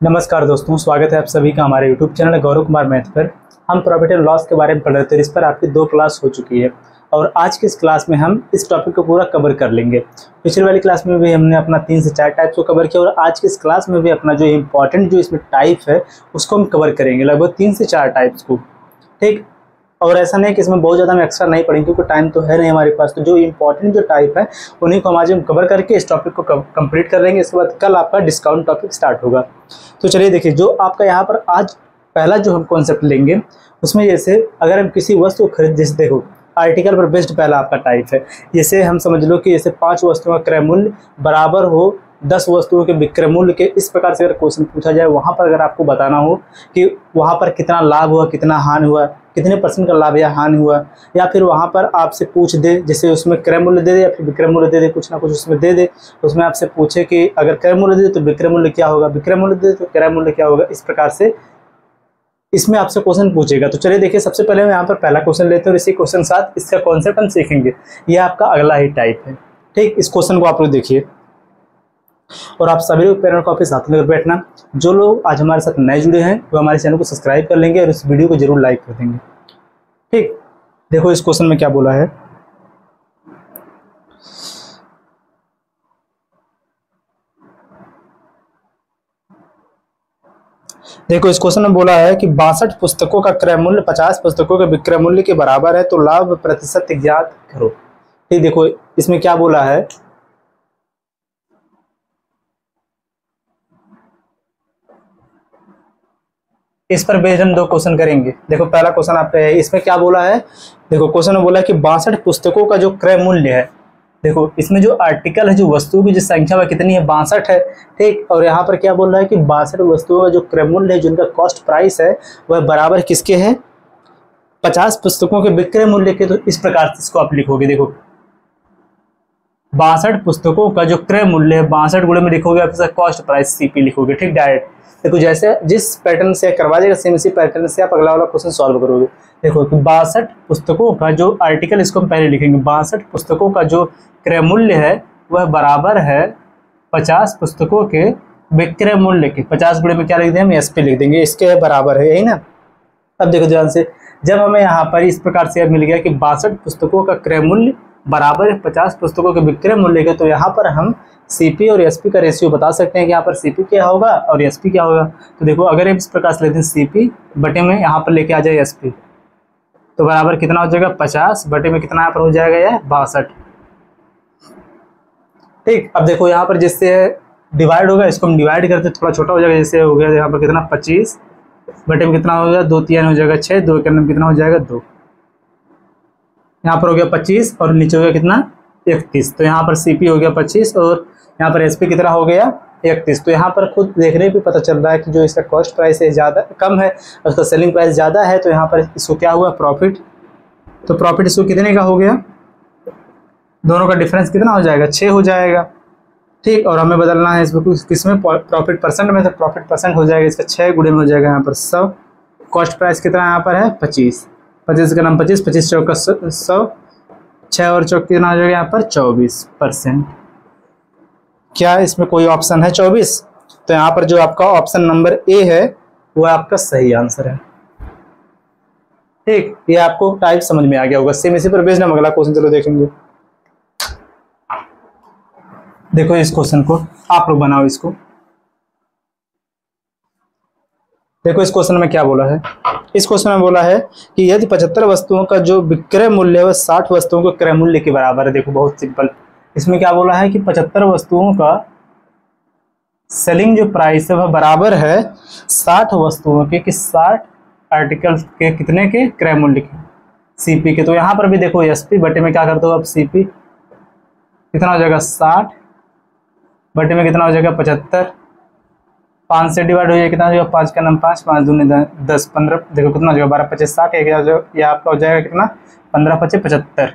नमस्कार दोस्तों, स्वागत है आप सभी का हमारे YouTube channel Gaurav Kumar math पर। हम प्रॉफिट एंड लॉस के बारे में पढ़ रहे थे। इस पर आपकी 2 क्लास हो चुकी है और आज की इस क्लास में हम इस टॉपिक को पूरा कवर कर लेंगे। पिछली वाली क्लास में भी हमने अपना 3 से 4 टाइप्स को कवर किया और आज की इस क्लास में भी अपना जो इम्पोर्टेंट जो इसमें टाइप है उसको हम कवर करेंगे, लगभग 3 से 4 टाइप्स को। ठीक, और ऐसा नहीं कि इसमें बहुत ज़्यादा हम एक्स्ट्रा नहीं पढ़ेंगे क्योंकि टाइम तो है नहीं हमारे पास। तो जो इम्पोर्टेंट जो टाइप है उन्हीं को हम आज कवर करके इस टॉपिक को कंप्लीट कर लेंगे। इसके बाद कल आपका डिस्काउंट टॉपिक स्टार्ट होगा। तो चलिए देखिए, जो आपका यहाँ पर आज पहला जो हम कॉन्सेप्ट लेंगे उसमें जैसे अगर हम किसी वस्तु को खरीद, जैसे देखो आर्टिकल पर बेस्ड पहला आपका टाइप है। जैसे हम समझ लो कि जैसे 5 वस्तुओं का क्रय मूल्य बराबर हो 10 वस्तुओं के विक्रय मूल्य के, इस प्रकार से अगर क्वेश्चन पूछा जाए, वहाँ पर अगर आपको बताना हो कि वहाँ पर कितना लाभ हुआ, कितना हानि हुआ, कितने % का लाभ या हानि हुआ, या फिर वहाँ पर आपसे पूछ दे, जैसे उसमें क्रय मूल्य दे दे या फिर विक्रय मूल्य दे दे, कुछ ना कुछ उसमें दे दे, उसमें आपसे पूछे कि अगर क्रय मूल्य दे तो विक्रय मूल्य क्या होगा, विक्रय मूल्य दे तो क्रय मूल्य क्या होगा, इस प्रकार से इसमें आपसे क्वेश्चन पूछेगा। तो चलिए देखिए, सबसे पहले हम यहाँ पर पहला क्वेश्चन लेते हैं और इसी क्वेश्चन के साथ इसका कॉन्सेप्ट हम सीखेंगे। यह आपका अगला ही टाइप है। ठीक, इस क्वेश्चन को आप लोग देखिए और आप सभी लोग पेन और कॉपी साथ लेकर बैठना। जो लोग आज हमारे साथ नए जुड़े हैं वो हमारे चैनल को सब्सक्राइब कर लेंगे और इस वीडियो को जरूर लाइक कर देंगे। ठीक, देखो इस क्वेश्चन में क्या बोला है। देखो इस क्वेश्चन में बोला है कि 62 पुस्तकों का क्रय मूल्य 50 पुस्तकों के विक्रय मूल्य के बराबर है, तो लाभ प्रतिशत ज्ञात करो। ठीक, देखो इसमें क्या बोला है, इस पर बेस्ड हम 2 क्वेश्चन करेंगे। देखो पहला क्वेश्चन आपका है, इसमें क्या बोला है। देखो क्वेश्चन में बोला है कि 62 पुस्तकों का जो क्रय मूल्य है, देखो इसमें जो आर्टिकल है, जो वस्तुओं की जो संख्या वह कितनी है, 62 है। ठीक, और यहाँ पर क्या बोल रहा है कि 62 वस्तुओं का जो क्रय मूल्य है, जिनका कॉस्ट प्राइस है, वह बराबर किसके है, 50 पुस्तकों के विक्रय मूल्य के। तो इस प्रकार से इसको आप लिखोगे। देखो 62 पुस्तकों का जो क्रय मूल्य है, 62 गुणे में लिखोगे आप इसका कॉस्ट प्राइस CP लिखोगे। ठीक, डायरेक्ट देखो जैसे जिस पैटर्न से करवा देगा सेम इसी पैटर्न से आप अगला वाला क्वेश्चन सॉल्व करोगे। देखो 62 पुस्तकों का जो आर्टिकल, इसको हम पहले लिखेंगे, 62 पुस्तकों का जो क्रय मूल्य है वह बराबर है 50 पुस्तकों के विक्रय मूल्य के। 50 गुणे में क्या लिख देंगे हम, SP लिख देंगे, इसके बराबर है, यही ना। अब देखो ध्यान से, जब हमें यहाँ पर इस प्रकार से मिल गया कि 62 पुस्तकों का क्रय मूल्य बराबर है 50 पुस्तकों के विक्रय मूल्य के, तो यहाँ पर हम CP और SP का रेशियो बता सकते हैं कि यहाँ पर CP क्या होगा और SP क्या होगा। तो देखो अगर इस प्रकार से लेते हैं, CP बटे में यहाँ पर लेके आ जाए SP, तो बराबर कितना हो जाएगा, 50 बटे में कितना यहाँ पर हो जाएगा, यह 62। ठीक, अब देखो यहाँ पर जिससे डिवाइड होगा इसको हम डिवाइड करते थोड़ा छोटा हो जाएगा, जैसे हो गया यहाँ पर कितना 25 बटे में कितना हो गया, 2 3 हो जाएगा 6, 2 के अंदर कितना हो जाएगा 2, यहाँ पर हो गया 25 और नीचे हो गया कितना 31। तो यहाँ पर CP हो गया 25 और यहाँ पर SP कितना हो गया 31। तो यहाँ पर खुद देखने पे पता चल रहा है कि जो इसका कॉस्ट प्राइस है ज़्यादा कम है और उसका सेलिंग प्राइस ज़्यादा है, तो यहाँ पर इसको क्या हुआ, प्रॉफिट। तो प्रॉफिट इसको कितने का हो गया, दोनों का डिफरेंस कितना हो जाएगा, 6 हो जाएगा। ठीक, और हमें बदलना है इसमें किसमें, प्रॉफिट परसेंट में, तो प्रॉफिट परसेंट हो जाएगा इसका 6 गुणे में हो जाएगा यहाँ पर 100। कॉस्ट प्राइस कितना यहाँ पर है 25, 25 का नाम 25, 25 चौका 100, 6 और चौक कितना हो जाएगा यहाँ पर 24%। क्या इसमें कोई ऑप्शन है 24? तो यहाँ पर जो आपका ऑप्शन नंबर A है वो आपका सही आंसर है। ठीक, ये आपको टाइप समझ में आ गया होगा। सेम इसी पर बेस्ड हम अगला क्वेश्चन चलो देखेंगे। देखो इस क्वेश्चन को आप लोग बनाओ इसको। देखो इस क्वेश्चन में क्या बोला है, इस क्वेश्चन में बोला है कि यदि 75 वस्तुओं का जो विक्रय मूल्य है वह 60 वस्तुओं के क्रय मूल्य के बराबर है। देखो बहुत सिंपल, इसमें क्या बोला है कि 75 वस्तुओं का सेलिंग जो प्राइस है वह बराबर है 60 वस्तुओं के, कि 60 आर्टिकल्स के कितने के क्रय मूल्य के, CP के। तो यहाँ पर भी देखो SP बटे में क्या कर दो, अब CP कितना हो जाएगा 60 बटे में कितना हो जाएगा 75, 5 से डिवाइड हो जाएगा कितना हो जाएगा, 5 का नाम 5, 5 दूनी 10, 15, देखो कितना हो जाएगा 12 25 60, ये आपका हो जाएगा कितना 15 25 75।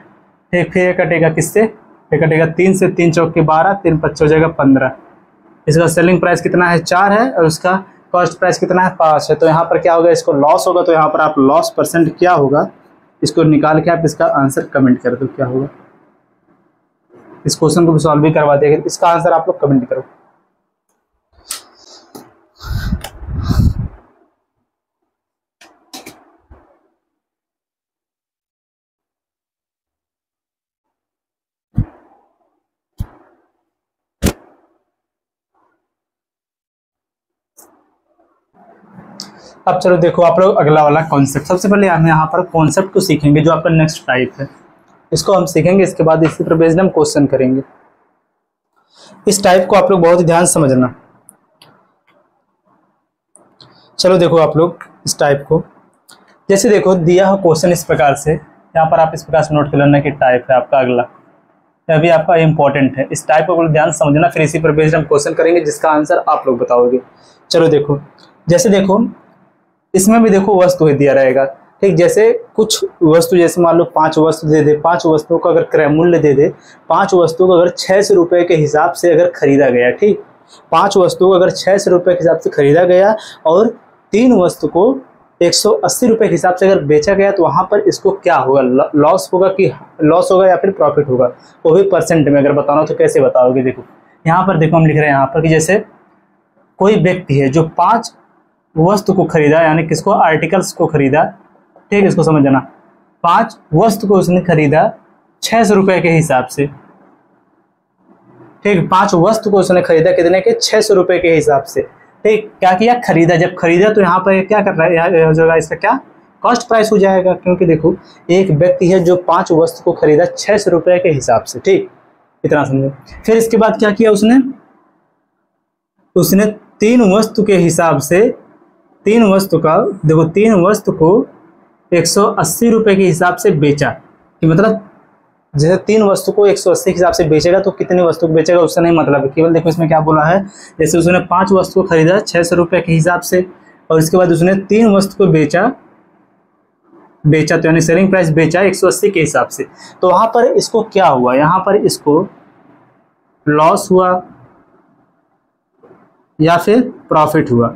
ठीक, फिर ये कटेगा किससे, ये कटेगा 3 से, 3 चौक के 12, 3 25 हो जाएगा 15। इसका सेलिंग प्राइस कितना है 4 है और उसका कॉस्ट प्राइस कितना है 5 है। तो यहाँ पर क्या होगा, इसको लॉस होगा, तो यहाँ पर आप लॉस परसेंट क्या होगा इसको निकाल के आप इसका आंसर कमेंट कर दो क्या होगा। इस क्वेश्चन को भी सॉल्व भी करवा देंगे, इसका आंसर आप लोग कमेंट करो। अब चलो देखो आप लोग अगला वाला कॉन्सेप्ट। सबसे पहले हम यहाँ पर कॉन्सेप्ट को सीखेंगे जो आपका नेक्स्ट टाइप है, इसको हम सीखेंगे। इसके बाद इसी पर बेस्ड हम क्वेश्चन करेंगे। इस टाइप को आप लोग बहुत ही ध्यान से समझना। चलो देखो आप लोग इस टाइप को, जैसे देखो दिया हो क्वेश्चन इस प्रकार से, यहाँ पर आप इस प्रकार से नोट कर लेना कि टाइप है आपका अगला, अभी आपका इंपॉर्टेंट है। इस टाइप को ध्यान से समझना, फिर इसी पर बेस्ड हम क्वेश्चन करेंगे जिसका आंसर आप लोग बताओगे। चलो देखो, जैसे देखो इसमें भी देखो वस्तु दिया रहेगा, ठीक। जैसे कुछ वस्तु, जैसे मान लो 5 वस्तु दे दे, 5 वस्तुओं का अगर क्रय मूल्य दे दे, 5 वस्तुओं को अगर 600 रुपये के हिसाब से अगर खरीदा गया, ठीक, 5 वस्तुओं को अगर 600 रुपये के हिसाब से खरीदा गया और 3 वस्तु को 180 रुपये के हिसाब से अगर बेचा गया, तो वहाँ पर इसको क्या होगा, लॉस होगा कि लॉस होगा या फिर प्रॉफिट होगा, वो भी परसेंट में अगर बताना हो तो कैसे बताओगे। देखो यहाँ पर देखो हम लिख रहे हैं यहाँ पर कि जैसे कोई व्यक्ति है जो 5 वस्तु को खरीदा, यानी किसको, आर्टिकल्स को खरीदा, ठीक, इसको समझ जाना। 5 वस्तु को उसने खरीदा 600 रुपये के हिसाब से, ठीक। 5 वस्तु को उसने खरीदा कितने के, 600 रुपये के हिसाब से, ठीक। क्या किया, खरीदा। जब खरीदा तो यहाँ पर क्या कर रहा है, यहाँ हो जाएगा इसका क्या, कॉस्ट प्राइस हो जाएगा, क्योंकि देखो एक व्यक्ति है जो 5 वस्तु को खरीदा 600 रुपये के हिसाब से, ठीक, इतना समझो। फिर इसके बाद क्या किया उसने 3 वस्तु के हिसाब से, 3 वस्तु का देखो, 3 वस्तु को 180 रुपये के हिसाब से बेचा, कि मतलब जैसे 3 वस्तु को 180 के हिसाब से बेचेगा तो कितनी वस्तु को बेचेगा उससे नहीं मतलब है, केवल देखो इसमें क्या बोला है। जैसे उसने 5 वस्तु को खरीदा 600 रुपये के हिसाब से, और इसके बाद उसने 3 वस्तु को बेचा तो यानी सेलिंग प्राइस बेचा 180 के हिसाब से, तो वहां पर इसको क्या हुआ, यहाँ पर इसको लॉस हुआ या फिर प्रॉफिट हुआ,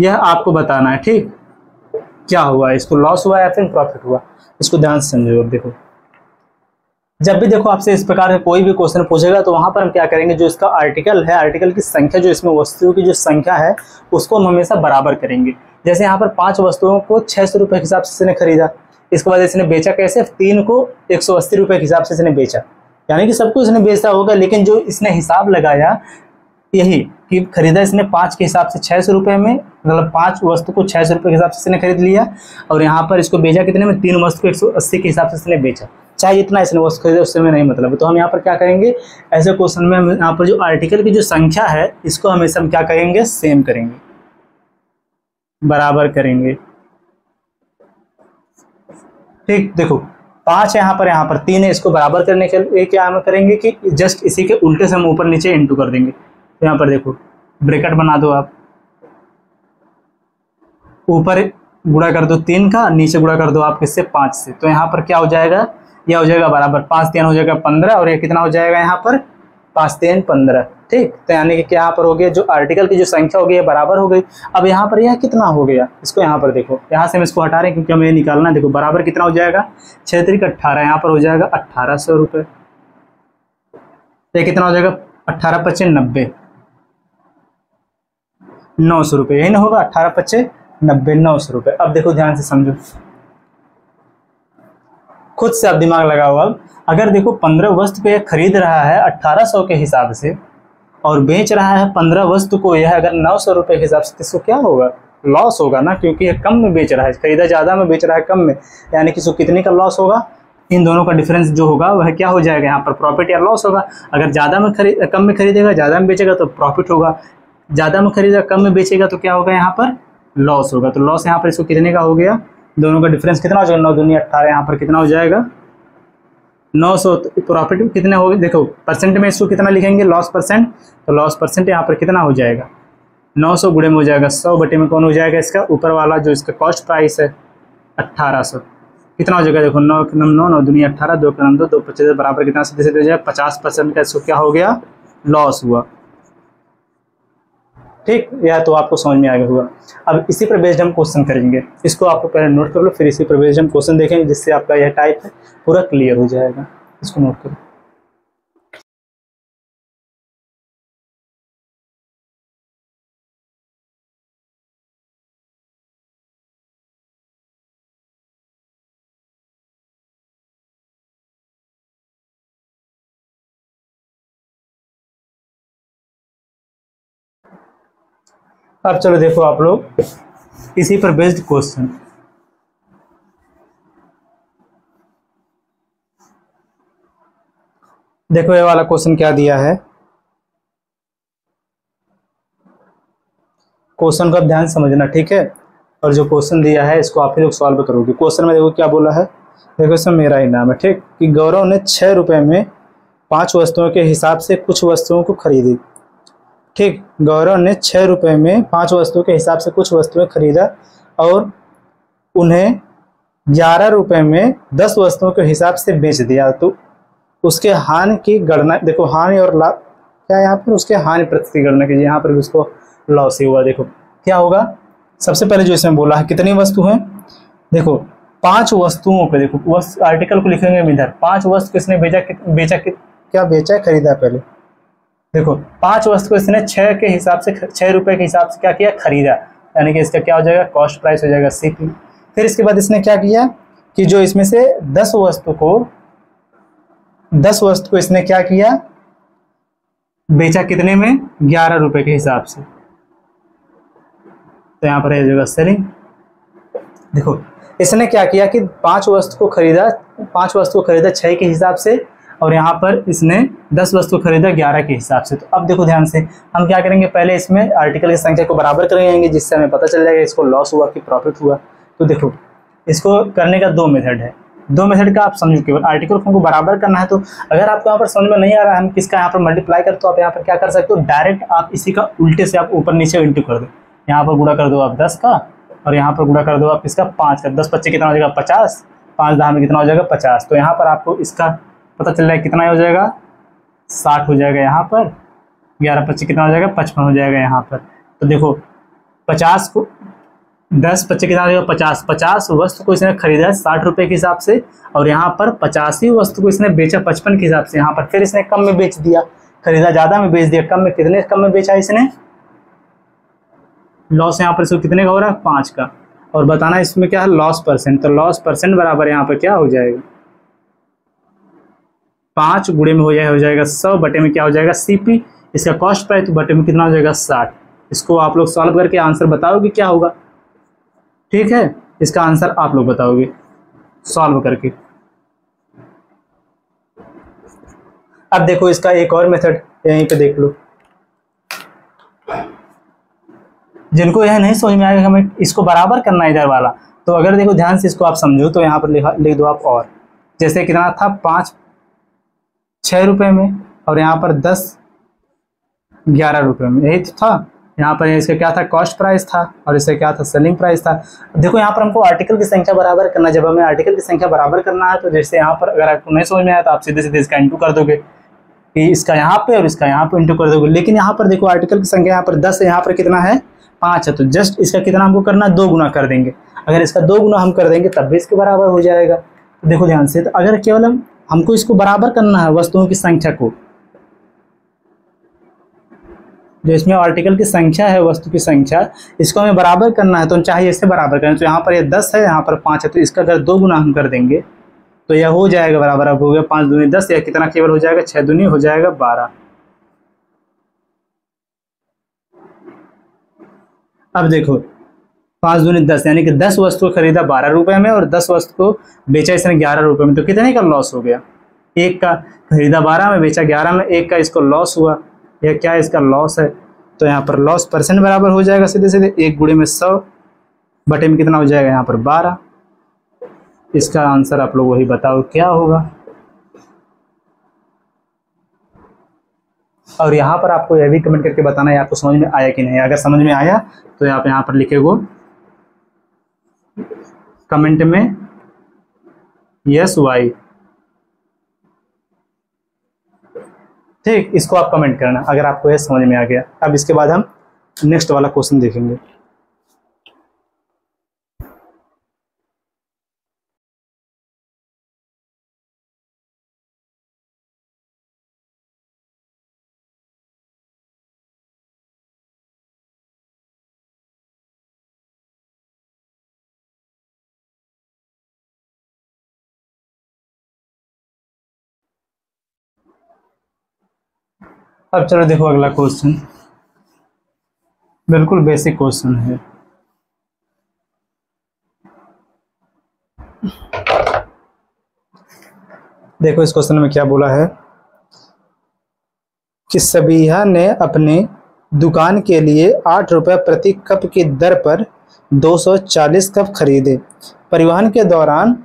यह आपको बताना है, ठीक। क्या हुआ, इसको लॉस हुआ या फिर प्रॉफिट हुआ, इसको ध्यान से समझो। देखो जब भी देखो आपसे इस प्रकार का कोई भी क्वेश्चन पूछेगा तो वहां पर हम क्या करेंगे, जो इसका आर्टिकल है, आर्टिकल की संख्या, जो इसमें वस्तुओं की जो संख्या है उसको हम हमेशा बराबर करेंगे। जैसे यहाँ पर 5 वस्तुओं को 600 रुपये के हिसाब से इसने खरीदा, इसके बाद इसने बेचा कैसे, 3 को 180 रुपये के हिसाब से इसने बेचा, यानी कि सब कुछ इसने बेचा होगा, लेकिन जो इसने हिसाब लगाया यही कि खरीदा इसने 5 के हिसाब से 600 रुपये में, मतलब 5 वस्तु को 600 रुपये के हिसाब से इसने खरीद लिया, और यहाँ पर इसको बेचा कितने में, 3 वस्तु को 180 के हिसाब से इसने बेचा, चाहे जितना इसने वस्तु खरीदा उससे में नहीं मतलब है। तो हम यहाँ पर क्या करेंगे, ऐसे क्वेश्चन में हम यहाँ पर जो आर्टिकल की जो संख्या है इसको हमेशा हम क्या करेंगे, सेम करेंगे, बराबर करेंगे, ठीक। देखो 5 है यहाँ पर 3 है, इसको बराबर करने के लिए क्या हम करेंगे कि जस्ट इसी के उल्टे से हम ऊपर नीचे इंटू कर देंगे। तो यहाँ पर देखो ब्रैकेट बना दो आप, ऊपर गुणा कर दो 3 का, नीचे गुणा कर दो आप किससे, 5 से। तो यहाँ पर क्या हो जाएगा, यह हो जाएगा बराबर 5 3 हो जाएगा 15, और ये कितना हो जाएगा यहाँ पर 5 3 15, ठीक। तो यानी कि क्या यहाँ पर हो गया, जो आर्टिकल की जो संख्या हो गई है बराबर हो गई। अब यहाँ पर यह कितना हो गया, इसको यहाँ पर देखो, यहाँ से हम इसको हटा रहे हैं क्योंकि हमें निकालना है। देखो बराबर कितना हो जाएगा, 6 3 18, यहाँ पर हो जाएगा 1800 रुपये, ये कितना हो जाएगा, 18 25 90, 900 रुपये, यही ना होगा, 18 25 90 900 रुपये। अब देखो ध्यान से समझो, खुद से आप दिमाग लगाओ। अब अगर देखो 15 वस्तु को यह खरीद रहा है 1800 के हिसाब से और बेच रहा है 15 वस्तु को यह अगर 900 रुपये के हिसाब से, तो इसको क्या होगा, लॉस होगा ना, क्योंकि यह कम में बेच रहा है, खरीदा ज़्यादा में बेच रहा है कम में, यानी कि इसको कितने का लॉस होगा, इन दोनों का डिफरेंस जो होगा वह क्या हो जाएगा, यहाँ पर प्रॉफिट या लॉस होगा। अगर ज़्यादा में कम में खरीदेगा, ज़्यादा में बेचेगा तो प्रॉफिट होगा, ज़्यादा में खरीदेगा कम में बेचेगा तो क्या होगा, यहाँ पर लॉस होगा। तो लॉस यहाँ पर इसको कितने का हो गया, दोनों का डिफरेंस कितना हो जाएगा, 9 दूनी 18, यहाँ पर कितना हो जाएगा 900। प्रॉफिट कितने हो गए, देखो परसेंट में इसको कितना लिखेंगे, लॉस परसेंट, तो लॉस परसेंट यहाँ पर कितना हो जाएगा, 900 गुणे में हो जाएगा 100 बटे में कौन हो जाएगा, इसका ऊपर वाला जो इसका कॉस्ट प्राइस है 1800, कितना हो जाएगा, देखो 9 9 9 दूनी 18, 2 2 2 25 बराबर कितना सीधे सीधे हो जाएगा 50% का इसको क्या हो गया, लॉस हुआ, ठीक। या तो आपको समझ में आ गया होगा। अब इसी पर बेस्ड हम क्वेश्चन करेंगे, इसको आपको पहले नोट कर लो, फिर इसी पर बेस्ड हम क्वेश्चन देखेंगे, जिससे आपका यह टाइप है पूरा क्लियर हो जाएगा। इसको नोट करो। अब चलो देखो आप लोग इसी पर बेस्ड क्वेश्चन। देखो ये वाला क्वेश्चन क्या दिया है, क्वेश्चन को आप ध्यान से समझना, ठीक है। और जो क्वेश्चन दिया है इसको आप ही लोग सॉल्व करोगे। क्वेश्चन में देखो क्या बोला है, देखो इसमें मेरा इनाम है, ठीक, कि गौरव ने 6 रुपए में 5 वस्तुओं के हिसाब से कुछ वस्तुओं को खरीदी। ठीक, गौरव ने 6 रुपए में 5 वस्तुओं के हिसाब से कुछ वस्तुएं खरीदा और उन्हें 11 रुपए में 10 वस्तुओं के हिसाब से बेच दिया। तो उसके हानि की गणना, देखो हानि और लाभ क्या है यहाँ पर, उसके हानि प्रतिशत की गणना कीजिए। यहाँ पर भी उसको लॉस ही हुआ। देखो क्या होगा, सबसे पहले जो इसमें बोला है कितनी वस्तु है, देखो 5 वस्तुओं पे, देखो वस्तु आर्टिकल को लिखेंगे इधर, 5 वस्तु किसने बेचा क्या बेचा, खरीदा। पहले देखो 5 वस्तु को इसने 6 के हिसाब से, 6 रुपए के हिसाब से क्या किया, खरीदा, यानी कि इसका क्या हो जाएगा, कॉस्ट प्राइस हो जाएगा सीपी। फिर इसके बाद इसने क्या किया कि जो इसमें से 10 वस्तु को इसने क्या किया, बेचा कितने में, 11 रुपए के हिसाब से। तो यहाँ पर है जगह सेलिंग। देखो इसने क्या किया कि 5 वस्तु को खरीदा, 5 वस्तु को खरीदा 6 के हिसाब से, और यहाँ पर इसने 10 वस्तु खरीदा 11 के हिसाब से। तो अब देखो ध्यान से हम क्या करेंगे, पहले इसमें आर्टिकल की संख्या को बराबर करेंगे, जिससे हमें पता चल जाएगा इसको लॉस हुआ कि प्रॉफिट हुआ। तो देखो इसको करने का 2 मेथड है, 2 मेथड का आप समझो। केवल आर्टिकल को बराबर करना है, तो अगर आपको यहाँ पर समझ में नहीं आ रहा है हम किसका यहाँ पर मल्टीप्लाई करते, तो आप यहाँ पर क्या कर सकते हो, डायरेक्ट आप इसी का उल्टे से आप ऊपर नीचे इंटू कर दो। यहाँ पर गुणा कर दो आप 10 का, और यहाँ पर गुणा कर दो आप इसका 5 का। 10 25 कितना हो जाएगा, 50, 5 10 में कितना हो जाएगा, 50। तो यहाँ पर आपको इसका पता चल रहा है कितना हो जाएगा, 60 हो जाएगा यहाँ पर, 11 25 कितना हो जाएगा, 55 हो जाएगा यहाँ पर। तो देखो 50 को 10 25 कितना हो जाएगा, 50 वस्तु को इसने खरीदा 60 रुपए के हिसाब से, और यहाँ पर 85 वस्तु को इसने बेचा 55 के हिसाब से। यहाँ पर फिर इसने कम में बेच दिया, खरीदा ज़्यादा में बेच दिया कम में। कितने कम में बेचा इसने, लॉस यहाँ पर इसको कितने का हो रहा है, 5 का। और बताना इसमें क्या है, लॉस परसेंट। तो लॉस परसेंट बराबर यहाँ पर क्या हो जाएगा, 5 गुणे में हो जाएगा 100 बटे में क्या हो जाएगा, सीपी। इसका कॉस्ट प्राइस तो बटे में कितना हो जाएगा, 60। इसको आप लोग सॉल्व करके आंसर बताओगे क्या होगा, ठीक है। इसका आंसर आप लोग बताओगे सॉल्व करके। अब देखो इसका एक और मेथड यहीं पे देख लो, जिनको यह नहीं समझ में आएगा हमें इसको बराबर करना है इधर वाला, तो अगर देखो ध्यान से इसको आप समझो, तो यहाँ पर लिख दो आप। और जैसे कितना था, 6 रुपए में, और यहाँ पर 10 11 रुपए में, यही तो था। यहाँ पर इसका क्या था, कॉस्ट प्राइस था, और इसका क्या था, सेलिंग प्राइस था। देखो यहाँ पर हमको आर्टिकल की संख्या बराबर करना। जब हमें आर्टिकल की संख्या बराबर करना है, तो जैसे यहाँ पर अगर आपको नहीं समझ में आया तो आप सीधे सीधे इसका इंटू कर दोगे, कि इसका यहाँ पे और इसका यहाँ पे इंटू कर दोगे। लेकिन यहाँ पर देखो आर्टिकल की संख्या यहाँ पर 10 है, यहाँ पर कितना है, 5 है, तो जस्ट इसका कितना हमको करना है, 2 गुना कर देंगे। अगर इसका 2 गुना हम कर देंगे तब भी इसके बराबर हो जाएगा। तो देखो ध्यान से, तो अगर केवल हमको इसको बराबर करना है वस्तुओं की संख्या को, जो इसमें आर्टिकल की संख्या है, वस्तु की संख्या, इसको हमें बराबर करना है, तो हम चाहे इससे बराबर करें। तो यहाँ पर ये 10 है, यहाँ पर 5 है, तो इसका अगर 2 गुना हम कर देंगे तो यह हो जाएगा बराबर। अब हो गया 5 दूनी 10, या कितना केवल हो जाएगा, 6 दूनी हो जाएगा 12। अब देखो 5 दूनी 10, यानी कि 10 वस्तु को खरीदा 12 रुपए में, और 10 वस्तु को बेचा इसने 11 रुपए में। तो कितने का लॉस हो गया, एक का खरीदा 12 में, बेचा 11 में, एक का इसको लॉस हुआ। यह क्या है, इसका लॉस है। तो यहाँ पर लॉस परसेंट बराबर हो जाएगा सीधे सीधे 1 गुणे में 100 बटे में कितना हो जाएगा, यहाँ पर 12। इसका आंसर आप लोग वही बताओ क्या होगा। और यहाँ पर आपको यह भी कमेंट करके बताना है आपको समझ में आया कि नहीं। अगर समझ में आया तो आप यहाँ पर लिखेगो कमेंट में यस वाई, ठीक। इसको आप कमेंट करना अगर आपको यह समझ में आ गया। अब इसके बाद हम नेक्स्ट वाला क्वेश्चन देखेंगे। अब चलो देखो अगला क्वेश्चन। बिल्कुल बेसिक क्वेश्चन है। देखो इस क्वेश्चन में क्या बोला है कि सबिहा ने अपने दुकान के लिए 8 रुपये प्रति कप की दर पर 240 कप खरीदे। परिवहन के दौरान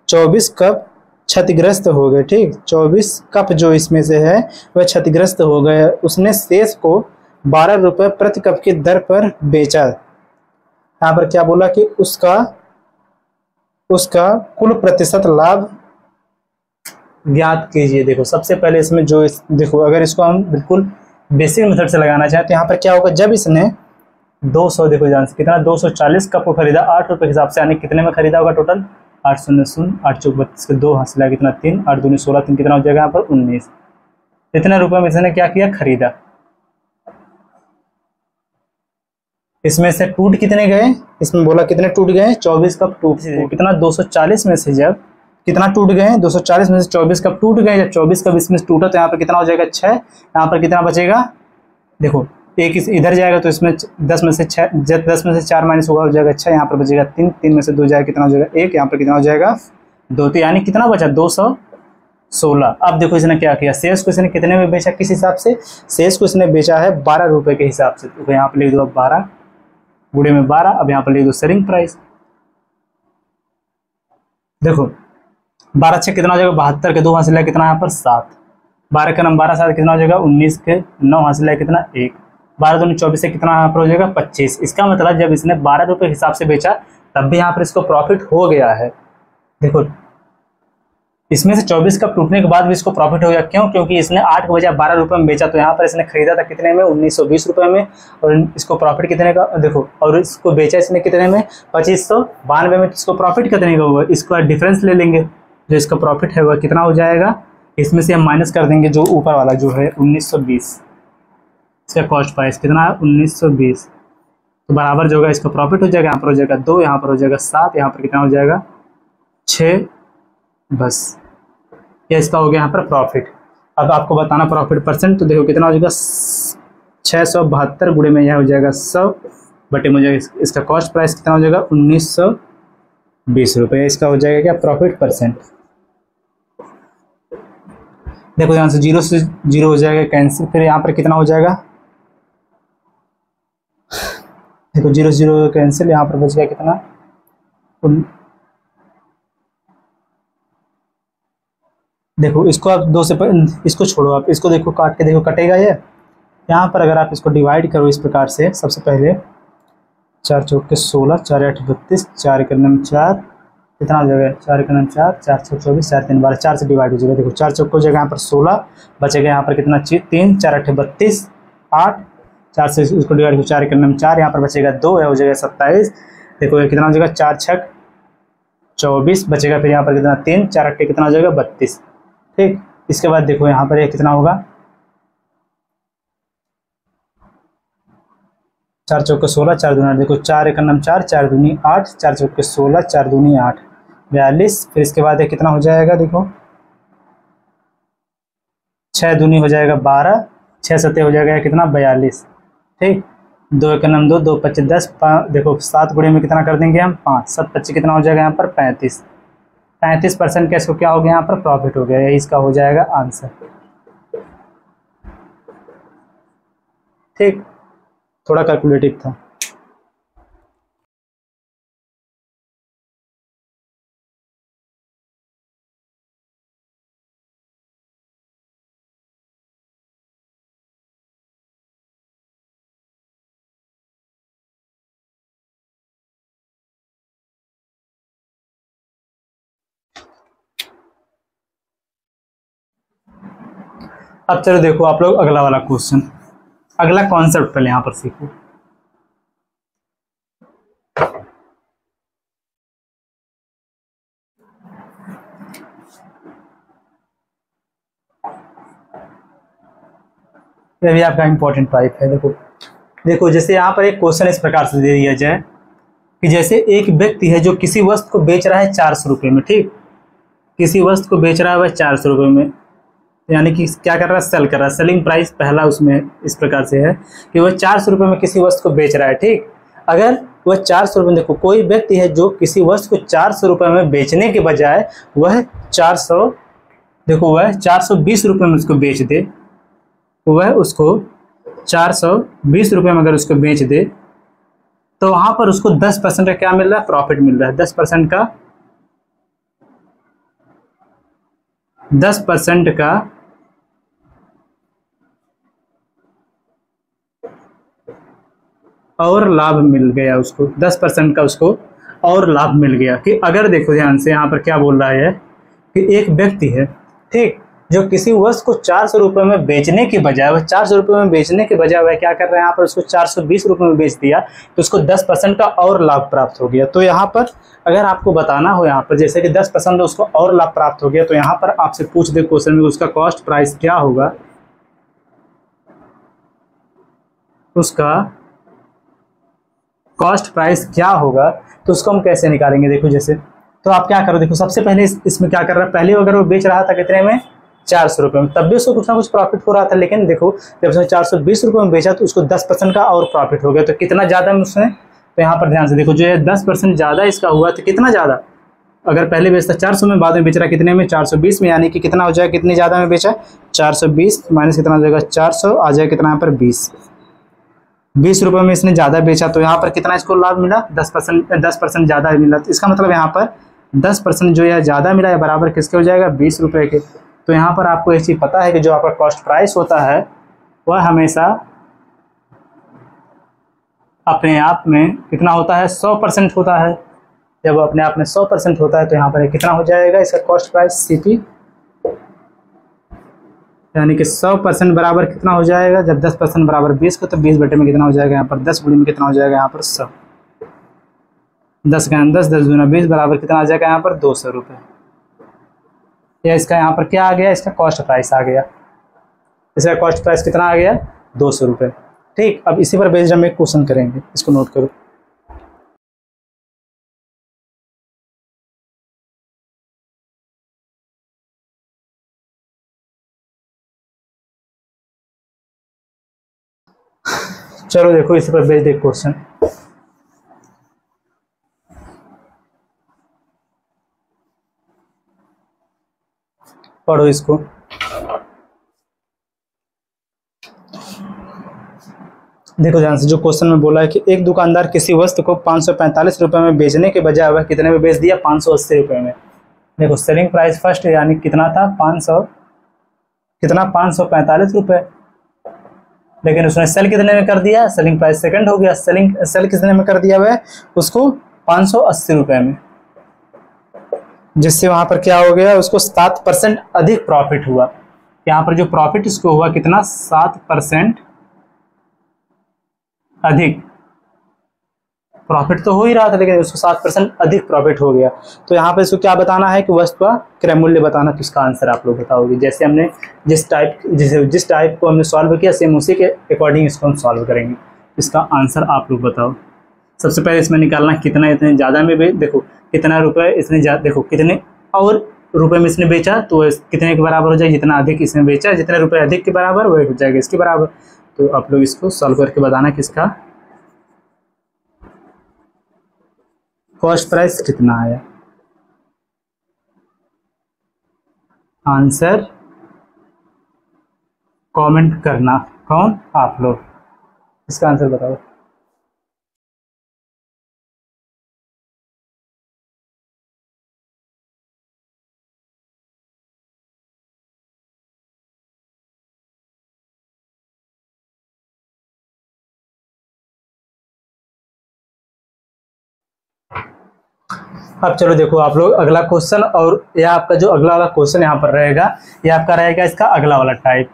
24 कप क्षतिग्रस्त हो गए। ठीक, 24 कप जो इसमें से है वह क्षतिग्रस्त हो गए। उसने शेष को 12 रुपये प्रति कप की दर पर बेचा। यहाँ पर क्या बोला कि उसका कुल प्रतिशत लाभ ज्ञात कीजिए। देखो सबसे पहले इसमें देखो अगर इसको हम बिल्कुल बेसिक मेथड से लगाना चाहते हैं, यहाँ पर क्या होगा, जब इसने 200 देखो ध्यान से कितना 240 कप को खरीदा 8 रुपये के हिसाब से, यानी कितने में खरीदा होगा टोटल 8 शून्य शून्य 8 चौक 32 के 2 हासिल कितना 3 8 दूनी 16 3 कितना हो जाएगा यहाँ पर 19। इतने रुपये में इसने क्या किया, खरीदा। इसमें से टूट कितने गए, इसमें बोला कितने टूट गए 24 कप टूट कितना 240 में से जब कितना टूट गए 240 में से 24 कप टूट गए। जब 24 कप इसमें टूटा तो यहाँ पर कितना हो जाएगा 6। यहाँ पर कितना बचेगा, देखो एक इधर जाएगा तो इसमें 10 में से 6 10 में से 4 माइनस होगा हो जाएगा 6। यहाँ पर बचेगा 3 3 में से 2 जाएगा कितना हो जाएगा 1। यहाँ पर कितना हो जाएगा 2, तो यानी कितना बचा 216। अब देखो इसने क्या किया, शेष को इसने कितने में बेचा, किस हिसाब से, शेष को इसने बेचा है 12 रुपये के हिसाब से। तो यहाँ पर लिख दो 12 गुणे में 12। अब यहाँ पर लिख दो सेलिंग प्राइस। देखो 12 6 कितना हो जाएगा 72 के 2 हासिल है कितना यहाँ पर 7। 12 का नंबर 12 7 कितना हो जाएगा 19 के 9 हासिल है कितना 1। 12 दूनी 24 से कितना यहाँ पर हो जाएगा 25। इसका मतलब जब इसने 12 रुपये हिसाब से बेचा तब भी यहाँ पर इसको प्रॉफिट हो गया है। देखो इसमें से 24 कप टूटने के बाद भी इसको प्रॉफिट हो गया। क्यों, क्योंकि इसने 8 के बजाय 12 रुपये में बेचा। तो यहाँ पर इसने खरीदा था कितने में 1920 रुपये में, और इसको प्रॉफिट कितने का देखो, और इसको बेचा इसने कितने में 2592 में। इसको प्रॉफिट कितने का हुआ, इसको डिफरेंस ले लेंगे, जो इसका प्रॉफिट है वह कितना हो जाएगा, इसमें से हम माइनस कर देंगे जो ऊपर वाला जो है 1920, इसका कॉस्ट प्राइस कितना है 1920, तो बराबर जो होगा इसका प्रॉफिट हो जाएगा, यहाँ पर हो जाएगा 2, यहाँ पर हो जाएगा 7, यहाँ पर कितना हो जाएगा 6, बस ये इसका हो गया यहाँ पर प्रॉफिट। अब आपको बताना प्रॉफिट परसेंट, तो देखो कितना हो जाएगा 672 गुणे में यह हो जाएगा 100 बटे मुझे इसका कॉस्ट प्राइस कितना हो जाएगा 1920 रुपये। इसका हो जाएगा क्या प्रॉफिट परसेंट। देखो यहाँ से 0 से 0 हो जाएगा कैंसिल, फिर यहाँ पर कितना हो जाएगा, देखो 0 से 0 कैंसिल, यहाँ पर बच गया कितना देखो इसको आप 2 से इसको छोड़ो, आप इसको देखो काट के देखो कटेगा ये। यहाँ पर अगर आप इसको डिवाइड करो इस प्रकार से, सबसे पहले 4 चौक के 16, 4 8 32, 4 1 4 कितना हो जाएगा 4 1 4, 4 6 24, 4 3 12, 4 से डिवाइड हो जाएगा। देखो 4 चौक हो जाएगा यहाँ पर 16, बचेगा यहाँ पर कितना 3, 4 8 32, 8, 4 से इसको डिवाइड करो 4 1 4, यहाँ पर बचेगा 2 हो जाएगा 27। देखो ये कितना हो जाएगा 4 6 24, बचेगा फिर यहाँ पर कितना 3, 4 8 कितना हो जाएगा 32। ठीक, इसके बाद देखो यहाँ पर ये कितना होगा 4 चौक के 16, 4 दूनी 8, देखो 4 1 4, 4 दूनी 8, 4 चौक के 16, 4 दूनी 8 42। फिर इसके बाद ये कितना हो जाएगा, देखो 6 दूनी हो जाएगा 12, 6 सत्ते हो जाएगा कितना 42। ठीक, 2 1 2, 2 25 10, देखो 7 गुणे में कितना कर देंगे हम 5, 7 25 कितना हो जाएगा यहाँ पर 35। 35% का इसको क्या हो गया यहाँ पर प्रॉफिट हो गया, यही इसका हो जाएगा आंसर। ठीक, थोड़ा कैलकुलेटिव था। अब चलो देखो आप लोग अगला वाला क्वेश्चन, अगला कॉन्सेप्ट पहले यहाँ पर सीखो। ये भी आपका इंपॉर्टेंट टाइप है। देखो जैसे यहाँ पर एक क्वेश्चन इस प्रकार से दे दिया जाए कि जैसे एक व्यक्ति है जो किसी वस्तु को बेच रहा है 400 रुपये में। ठीक, किसी वस्तु को बेच रहा है वह 400 रुपये में, यानी कि क्या कर रहा है, सेल कर रहा है। सेलिंग प्राइस पहला उसमें इस प्रकार से है कि वह 400 रुपये में किसी वस्तु को बेच रहा है। ठीक, अगर वह 400 रुपये, देखो कोई व्यक्ति है जो किसी वस्तु को 400 रुपये में बेचने के बजाय वह 400, देखो वह 420 रुपये में उसको बेच दे, वह उसको 420 रुपये में अगर उसको बेच दे, तो वहां पर उसको 10% का क्या मिल रहा है, प्रॉफिट मिल रहा है। 10% का और लाभ मिल गया उसको, 10% का उसको और लाभ मिल गया। कि अगर देखो ध्यान से यहाँ पर क्या बोल रहा है कि एक व्यक्ति है, ठीक, जो किसी वस्तु को 400 रुपये में बेचने के बजाय, वह 400 रुपये में बेचने के बजाय वह क्या कर रहा है, यहाँ पर उसको 420 रुपये में बेच दिया, तो उसको 10% का और लाभ प्राप्त हो गया। तो यहाँ पर अगर आपको बताना हो, यहाँ पर जैसे कि 10% उसको और लाभ प्राप्त हो गया, तो यहाँ पर आपसे पूछ दे क्वेश्चन में उसका कॉस्ट प्राइस क्या होगा, उसका कॉस्ट प्राइस क्या होगा, तो उसको हम कैसे निकालेंगे। देखो जैसे, तो आप क्या करो, देखो सबसे पहले इसमें क्या कर रहा है, पहले अगर वो बेच रहा था कितने में, 400 रुपये में, तब भी उसको कुछ ना कुछ प्रॉफिट हो रहा था। लेकिन देखो जब उसने 420 रुपये में बेचा तो उसको 10% का और प्रॉफिट हो गया। तो कितना ज़्यादा में उसने, तो यहाँ पर ध्यान से देखो, जो है 10% ज़्यादा इसका हुआ, तो कितना ज़्यादा, अगर पहले बेचता 400 में, बाद में बेच रहा कितने में, 420 में, यानी कि कितना हो जाएगा, कितनी ज़्यादा में बेचा, 420 माइनस कितना हो जाएगा, 400 आ जाएगा कितना यहाँ पर 20 रुपये में इसने ज़्यादा बेचा, तो यहाँ पर कितना इसको लाभ मिला, 10% ज़्यादा मिला। तो इसका मतलब यहाँ पर 10% जो है ज़्यादा मिला है, बराबर किसके हो जाएगा, 20 रुपये के। तो यहाँ पर आपको एक चीज़ पता है कि जो आपका कॉस्ट प्राइस होता है वह हमेशा अपने आप में कितना होता है, 100% होता है। जब अपने आप में 100% होता है तो यहाँ पर कितना हो जाएगा इसका कॉस्ट प्राइस, CP, यानी कि 100% बराबर कितना हो जाएगा, जब 10% बराबर 20 को, तो 20 बटे में कितना हो जाएगा, यहाँ पर 10 गुणे में कितना हो जाएगा, यहाँ पर 100, 10 का 10, 10 दूना 20 बराबर कितना आ जाएगा, यहाँ पर 200 रुपये। या इसका यहाँ पर क्या आ गया, इसका कॉस्ट प्राइस आ गया, इसका कॉस्ट प्राइस कितना आ गया, 200 रुपये। ठीक, अब इसी पर बेस्ड हम एक क्वेश्चन करेंगे, इसको नोट करो। चलो देखो इसी पर बेस्ड एक क्वेश्चन पढ़ो इसको। देखो ध्यान से, जो क्वेश्चन में बोला है कि एक दुकानदार किसी वस्तु को 545 रुपये में बेचने के बजाय वह कितने में बेच दिया, 580 रुपये में। देखो सेलिंग प्राइस फर्स्ट यानी कितना था, 500, कितना 545 रुपये, लेकिन उसने सेल कितने में कर दिया, सेलिंग प्राइस सेकंड हो गया, सेल कितने में कर दिया वह, उसको 580 रुपये में, जिससे वहां पर क्या हो गया, उसको 7% अधिक प्रॉफिट हुआ। यहाँ पर जो प्रॉफिट इसको हुआ कितना, 7% अधिक प्रॉफिट तो हो ही रहा था, लेकिन उसको 7% अधिक प्रॉफिट हो गया। तो यहाँ पे इसको क्या बताना है कि वस्तु का क्रय मूल्य बताना, तो इसका आंसर आप लोग बताओगे। जैसे हमने जिस टाइप को हमने सॉल्व किया, सेम उसी के अकॉर्डिंग इसको हम सॉल्व करेंगे। इसका आंसर आप लोग बताओ। सबसे पहले इसमें निकालना कितना, इतने ज़्यादा में देखो कितना रुपये इसने देखो कितने और रुपये में इसने बेचा, तो कितने के बराबर हो जाएगा, जितना अधिक इसने बेचा, जितने रुपये अधिक के बराबर वही हो जाएगा इसके बराबर। तो आप लोग इसको सॉल्व करके बताना कि इसका कॉस्ट प्राइस कितना आया। आंसर कमेंट करना, कौन, आप लोग। इसका आंसर बताओ। अब चलो देखो आप लोग अगला क्वेश्चन, और यह आपका जो अगला वाला क्वेश्चन यहाँ पर रहेगा, यह आपका रहेगा इसका अगला वाला टाइप,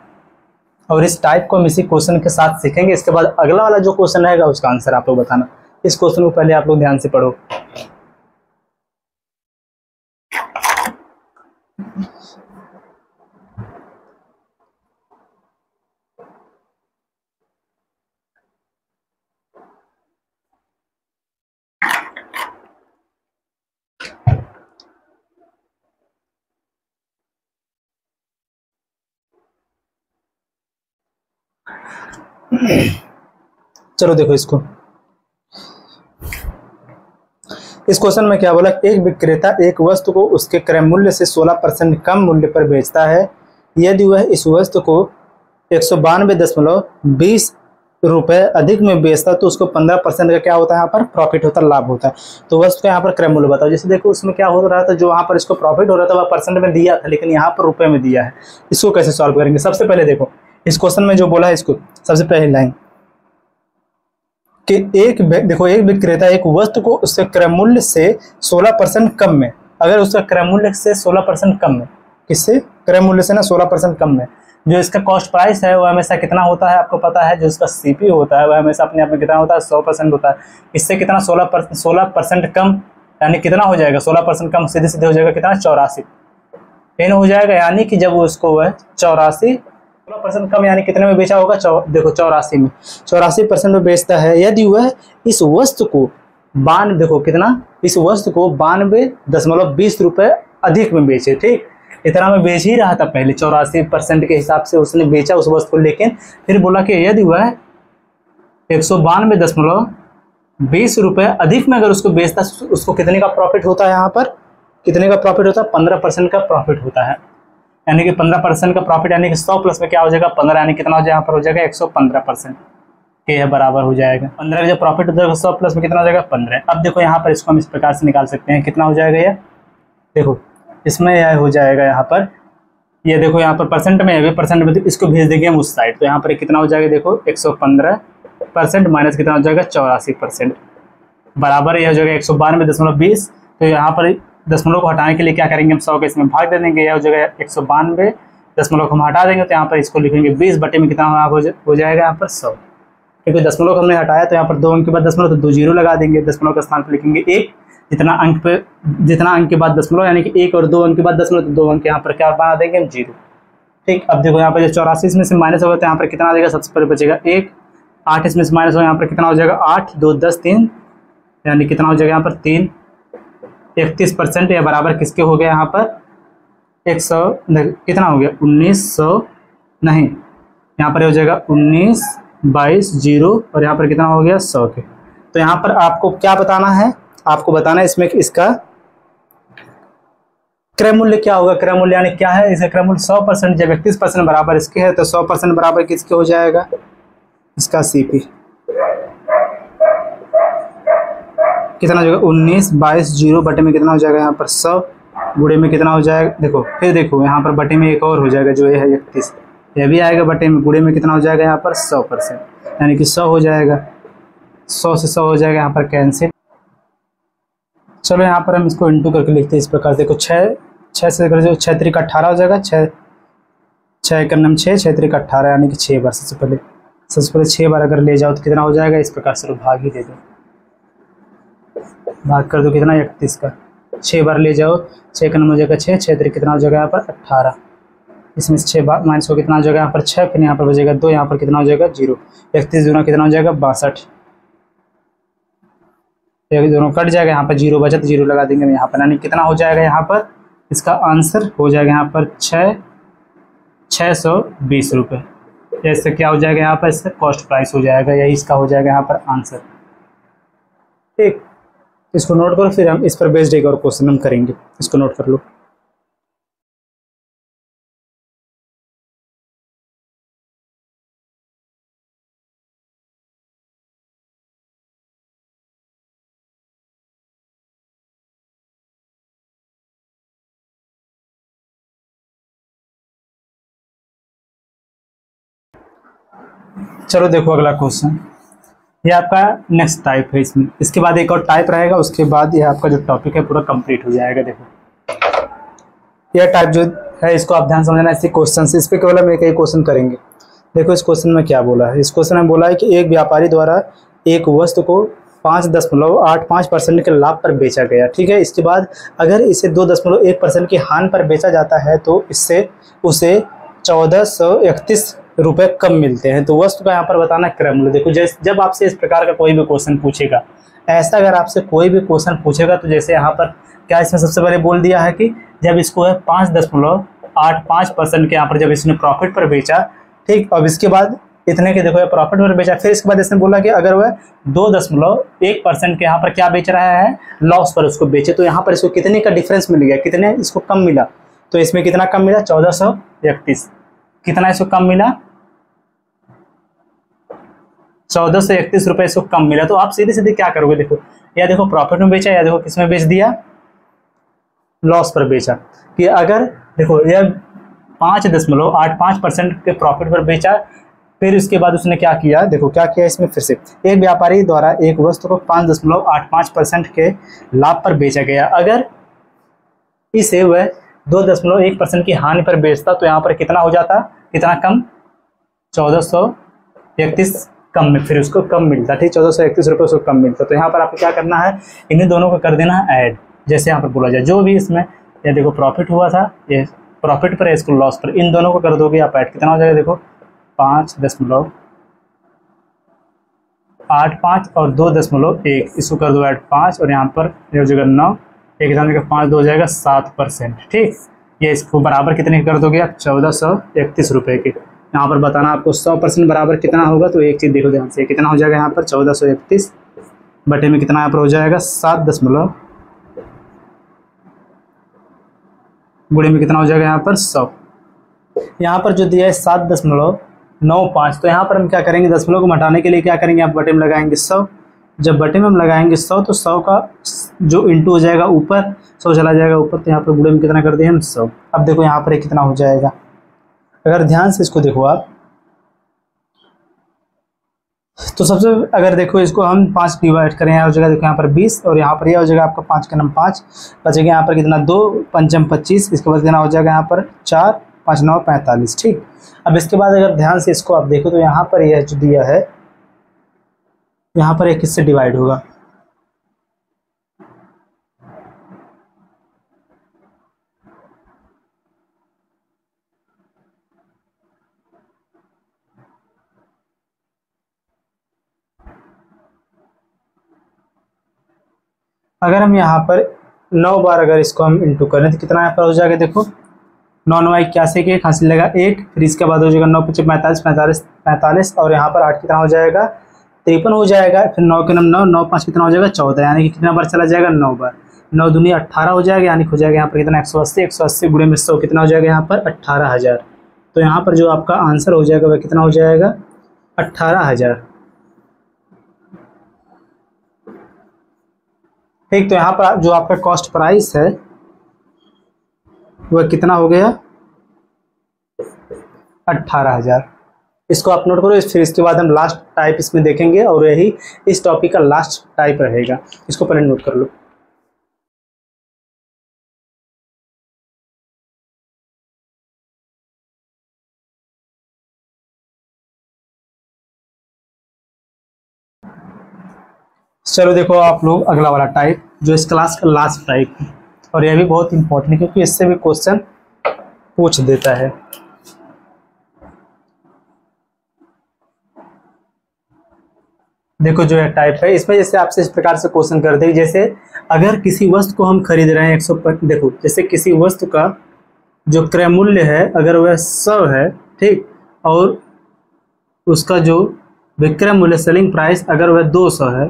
और इस टाइप को हम इसी क्वेश्चन के साथ सीखेंगे। इसके बाद अगला वाला जो क्वेश्चन रहेगा उसका आंसर आप लोग बताना। इस क्वेश्चन को पहले आप लोग ध्यान से पढ़ो। चलो देखो इसको, इस क्वेश्चन में क्या बोला, एक विक्रेता एक वस्तु को उसके क्रय मूल्य से 16% कम मूल्य पर बेचता है। यदि वह इस वस्तु को 192.20 रुपए अधिक में बेचता तो उसको 15% का क्या होता है, यहाँ पर प्रॉफिट होता है, लाभ होता है। तो वस्तु का यहाँ पर क्रय मूल्य बताओ। जैसे देखो उसमें क्या हो रहा था, जो वहाँ पर इसको प्रॉफिट हो रहा था वह परसेंट में दिया था, लेकिन यहाँ पर रुपए में दिया है। इसको कैसे सॉल्व करेंगे? सबसे पहले देखो इस क्वेश्चन में जो बोला है, इसको सबसे पहले लाइन कि एक विक्रेता एक वस्तु को उसके क्रय मूल्य से 16% कम में, अगर उसका क्रय मूल्य से 16% कम में, किससे? क्रय मूल्य से ना 16% कम में, जो इसका कॉस्ट प्राइस है वो हमेशा कितना होता है आपको पता है, जो इसका सीपी होता है वह हमेशा अपने आप में कितना होता है, 100% होता है। इससे कितना 16% कम, यानी कितना हो जाएगा 16% कम, सीधे सीधे हो जाएगा कितना, 84 पेन हो जाएगा। यानी कि जब उसको वह 16% कम यानी कितने में बेचा होगा, देखो 84 में, 84% में बेचता है। यदि वह इस वस्तु को देखो कितना, इस वस्तु को 92.20 रुपए अधिक में बेचे, ठीक इतना में बेच ही रहा था पहले, 84% के हिसाब से उसने बेचा उस वस्तु को, लेकिन फिर बोला कि यदि वह 192.20 रुपए अधिक में अगर उसको बेचता उसको कितने का प्रॉफिट होता है, यहाँ पर कितने का प्रॉफिट होता है, 15% का प्रॉफिट होता है। यानी कि 15% का प्रॉफिट, यानी कि 100 प्लस में क्या हो जाएगा 15, यानी कितना हो जाएगा यहाँ पर हो जाएगा 115% के यह बराबर हो जाएगा 15 का जब प्रॉफिट हो जाएगा 100 प्लस में कितना हो जाएगा 15। अब देखो यहाँ पर इसको हम इस प्रकार से निकाल सकते हैं, कितना हो जाएगा यह, देखो इसमें यह हो जाएगा यहाँ पर, ये देखो यहाँ पर परसेंट में है, परसेंट में इसको भेज देंगे हम उस साइड, तो यहाँ पर कितना हो जाएगा, देखो 115% माइनस कितना हो जाएगा 84% बराबर यह हो जाएगा 192.20। तो यहाँ पर दशमलव को हटाने के लिए क्या करेंगे हम, 100 के इसमें भाग दे देंगे, यह हो जाएगा 192, दशमलव को हम हटा देंगे तो यहाँ पर इसको लिखेंगे 20 बटे में कितना हो जाएगा यहाँ पर 100, क्योंकि दशमलव को हमने हटाया तो यहाँ पर 2 अंक के बाद दशमलव तो 2 जीरो लगा देंगे, दशमलव के स्थान पर लिखेंगे 1, जितना अंक के बाद दशमलव यानी कि 1 और 2 अंक के बाद दशमलव, तो 2 अंक यहाँ पर क्या बना देंगे हम 0, ठीक। अब देखो यहाँ पर जो 84 में से माइनस होगा तो यहाँ पर कितना आ जाएगा, सबसे पहले बचेगा 1, 8 इसमें से माइनस होगा यहाँ पर कितना हो जाएगा 8, 2 10 3, यानी कितना हो जाएगा यहाँ पर 3, 31% या बराबर किसके हो गया यहाँ पर 100, कितना हो गया 1900, नहीं यहाँ पर हो जाएगा 19 22 0 और यहाँ पर कितना हो गया 100 के। तो यहाँ पर आपको क्या बताना है, आपको बताना है इसमें इसका क्रय मूल्य क्या होगा। क्रय मूल्य यानी क्या है, इसका क्रय मूल्य 100% जब 31% बराबर इसके है तो 100% बराबर किसके हो जाएगा, इसका सीपी कितना हो जाएगा 19 22 0 बटे में कितना हो जाएगा यहाँ पर 100 गुणे में कितना हो जाएगा, देखो फिर देखो यहाँ पर बटे में एक और हो जाएगा जो ये है 31, यह भी आएगा बटे में, गुणे में कितना हो जाएगा यहाँ पर 100%, यानी कि 100 हो जाएगा, 100 से 100 हो जाएगा यहाँ पर कैंसिल। चलो यहाँ पर हम इसको इंटू करके लिखते हैं इस प्रकार, देखो 6 से जो 6 3 का 18 हो जाएगा, 6 का नम 6 6 3 का 18 यानी कि 6 बार, सबसे पहले 6 बार अगर ले जाओ तो कितना हो जाएगा, इस प्रकार से भाग ही दे दो, भाग कर दो कितना 31 का, 6 बार ले जाओ, 6 का नंबर हो जाएगा 6 6 3 कितना हो जाएगा यहाँ पर 18, इसमें से 6 बार माइनस हो कितना हो जाएगा यहाँ पर 6, फिर यहाँ पर बचेगा 2, यहाँ पर कितना हो जाएगा 0, 31 दूना कितना हो जाएगा 62, दोनों कट जाएगा, यहाँ पर 0 बचा तो 0 लगा देंगे यहाँ पर, यानी कितना हो जाएगा यहाँ पर, इसका आंसर हो जाएगा यहाँ पर 620 रुपये। जैसे क्या हो जाएगा यहाँ पर, इसका कॉस्ट प्राइस हो जाएगा, यही इसका हो जाएगा यहाँ पर आंसर, ठीक। इसको नोट करो, फिर हम इस पर बेस्ड एक और क्वेश्चन हम करेंगे, इसको नोट कर लो। चलो देखो अगला क्वेश्चन, ये आपका नेक्स्ट टाइप है, इसमें इसके बाद एक और टाइप रहेगा, उसके बाद ये आपका जो टॉपिक है पूरा कंप्लीट हो जाएगा। देखो यह टाइप जो है इसको आप ध्यान समझना, ऐसे क्वेश्चन से इस पर केवल हम एक ही क्वेश्चन करेंगे। देखो इस क्वेश्चन में क्या बोला है, इस क्वेश्चन में बोला है कि एक व्यापारी द्वारा एक वस्तु को 5.85% के लाभ पर बेचा गया, ठीक है। इसके बाद अगर इसे 2.1% की हानि पर बेचा जाता है तो इससे उसे 1431 रुपए कम मिलते हैं। तो वस्तु का यहाँ पर बताना क्रय मूल्य। देखो जब आपसे इस प्रकार का कोई भी क्वेश्चन पूछेगा, ऐसा अगर आपसे कोई भी क्वेश्चन पूछेगा तो जैसे यहाँ पर क्या इसमें सबसे पहले बोल दिया है कि जब इसको है 5.85% के यहाँ पर जब इसने प्रॉफिट पर बेचा, ठीक। अब इसके बाद इतने के देखो ये प्रॉफिट पर बेचा। फिर इसके बाद इसने बोला कि अगर वह 2.1% के यहाँ पर क्या बेच रहा है, लॉस पर उसको बेचे, तो यहाँ पर इसको कितने का डिफरेंस मिल गया, कितने इसको कम मिला। तो इसमें कितना कम मिला, 1431। कितना इसको कम मिला, 1431 रुपये इसको कम मिला। तो आप सीधे सीधे क्या करोगे, देखो या देखो प्रॉफिट में बेचा या देखो किस में बेच दिया, लॉस पर बेचा। कि अगर देखो यह 5.85% के प्रॉफिट पर बेचा, फिर उसके बाद उसने क्या किया, देखो क्या किया इसमें, फिर से एक व्यापारी द्वारा एक वस्तु को 5.85% के लाभ पर बेचा गया। अगर इसे वह 2.1% की हानि पर बेचता तो यहाँ पर कितना हो जाता, कितना कम, 1431 कम में, फिर उसको कम मिलता। ठीक, 1431 रुपये उसको कम मिलता। तो यहाँ पर आपको क्या करना है, इन्हीं दोनों को कर देना है ऐड, जैसे यहाँ पर बोला जाए जो भी इसमें ये देखो प्रॉफिट हुआ था, ये प्रॉफिट पर है, इसको लॉस पर, इन दोनों को कर दोगे आप ऐड, कितना हो जाएगा, देखो 5.85 और 2.1, इसको कर दो ऐड 5, और यहाँ पर ये हो जाएगा 9, एक हिसाब से 5 2 हो जाएगा 7%। ठीक, ये इसको बराबर कितने कर दोगे आप, 1431 रुपये के। यहाँ पर बताना आपको 100% बराबर कितना होगा। तो एक चीज़ देखो ध्यान से, कितना हो जाएगा यहाँ पर 1431 बटे में कितना यहाँ पर हो जाएगा 7 गुणे में कितना हो जाएगा यहाँ पर 100। यहाँ पर जो दिया है 7.95, तो यहाँ पर हम क्या करेंगे, दशमलव को हटाने के लिए क्या करेंगे, आप बटे में लगाएंगे 100। जब बटे में हम लगाएंगे 100 तो 100 का जो इंटू हो जाएगा ऊपर, 100 चला जाएगा ऊपर, तो यहाँ पर गुणे में कितना कर दिए हम 100। अब देखो यहाँ पर कितना हो जाएगा, अगर ध्यान से इसको देखो आप, तो सबसे अगर देखो इसको हम 5 डिवाइड करें, यहाँ हो जाएगा देखो यहाँ पर 20, और यहाँ पर यह हो जाएगा आपका 5 का नाम 5 बचेगा, यहाँ पर कितना 2 पंचम 25, इसके बाद कितना हो जाएगा यहाँ पर 4 5 9 45। ठीक, अब इसके बाद अगर ध्यान से इसको आप देखो तो यहाँ पर यह जो दिया है, यहाँ पर एक किससे डिवाइड होगा, अगर हम यहाँ पर 9 बार अगर इसको हम इंटू करें तो कितना यहाँ पर हो जाएगा, देखो 9 9 81 के हासिल लेगा 8, फिर इसके बाद हो जाएगा 9 5 45 और यहाँ पर 8 कितना हो जाएगा 53 हो जाएगा, फिर 9 के 9 9 5 कितना हो जाएगा 14, यानी कि कितना बार चला जाएगा 9 बार, 9 दूनी 18 हो जाएगा, यानी हो जाएगा यहाँ पर कितना 180 गुणे में 100 कितना हो जाएगा यहाँ पर 18,000। तो यहाँ पर जो आपका आंसर हो जाएगा वह कितना हो जाएगा 18,000। ठीक, तो यहाँ पर जो आपका कॉस्ट प्राइस है वह कितना हो गया 18,000। इसको आप नोट करो, फिर इसके बाद हम लास्ट टाइप इसमें देखेंगे और यही इस टॉपिक का लास्ट टाइप रहेगा, इसको पहले नोट कर लो। चलो देखो आप लोग अगला वाला टाइप जो इस क्लास का लास्ट टाइप है, और यह भी बहुत इंपॉर्टेंट है क्योंकि इससे भी क्वेश्चन पूछ देता है। देखो जो है टाइप है, इसमें जैसे आपसे इस प्रकार से क्वेश्चन कर दे, जैसे अगर किसी वस्तु को हम खरीद रहे हैं 100, देखो जैसे किसी वस्तु का जो क्रय मूल्य है अगर वह 100 है, ठीक, और उसका जो विक्रय मूल्य सेलिंग प्राइस अगर वह 200 है,